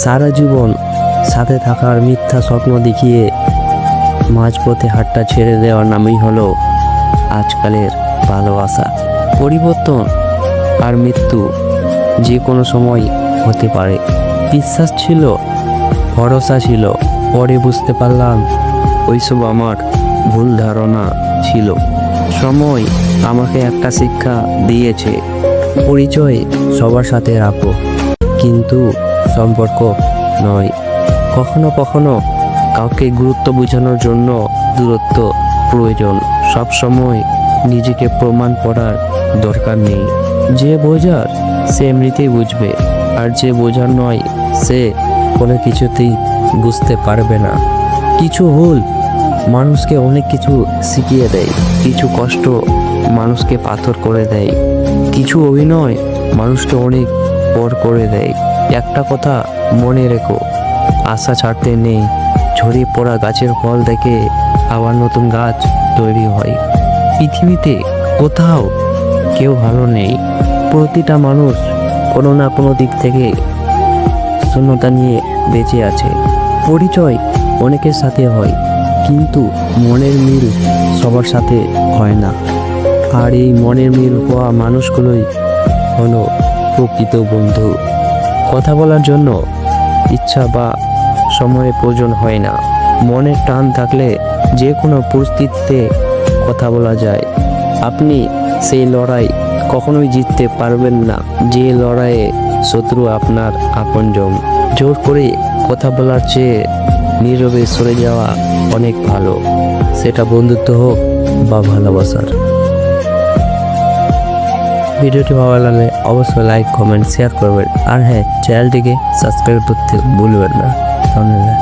সারা জীবন সাথে থাকার মিথ্যা স্বপ্ন দেখিয়ে মাঝপথে হাতটা ছেড়ে দেওয়ার নামই হলো আজকালের ভালোবাসা। পরিবর্তন আর মৃত্যু যে কোনো সময় হতে পারে। বিশ্বাস ছিল, ভরসা ছিল, পরে বুঝতে পারলাম ওইসব আমার ভুল ধারণা ছিল। সময় আমাকে একটা শিক্ষা দিয়েছে, পরিচয় সবার সাথে রাখো, কিন্তু সম্পর্ক নয়। কখনো কখনো কাউকে গুরুত্ব বোঝানোর জন্য দূরত্ব প্রয়োজন। সব সময় নিজেকে প্রমাণ করার দরকার নেই। যে বোঝার সে এমনিতেই বুঝবে, আর যে বোঝার নয় সে কোনো কিছুতেই বুঝতে পারবে না। কিছু ভুল মানুষকে অনেক কিছু শিখিয়ে দেয়, কিছু কষ্ট মানুষকে পাথর করে দেয়, কিছু অভিনয় মানুষকে অনেক পর করে দেয়। একটা কথা মনে রেখো, আশা ছাড়তে নেই। ঝরিয়ে পড়া গাছের ফল থেকে আবার নতুন গাছ তৈরি হয়। পৃথিবীতে কোথাও কেউ ভালো নেই। প্রতিটা মানুষ কোনো না কোনো দিক থেকে শূন্যতা নিয়ে বেঁচে আছে। পরিচয় অনেকের সাথে হয়, কিন্তু মনের মিল সবার সাথে হয় না। আর এই মনের মিল হওয়া মানুষগুলোই হলো প্রকৃত বন্ধু। কথা বলার জন্য ইচ্ছা বা সময়ের প্রয়োজন হয় না। মনের টান থাকলে যে কোনো পরিস্থিতিতে কথা বলা যায়। আপনি সেই লড়াই কখনোই জিততে পারবেন না যে লড়াইয়ে শত্রু আপনার আপনজন। জোর করে কথা বলার চেয়ে নীরবে সরে যাওয়া অনেক ভালো, সেটা বন্ধুত্ব হোক বা ভালোবাসার। ভিডিওটি ভালো লাগলে অবশ্যই লাইক, কমেন্ট, শেয়ার করবেন। আর হ্যাঁ, চ্যানেলটিকে সাবস্ক্রাইব করতে ভুলবেন না। ধন্যবাদ।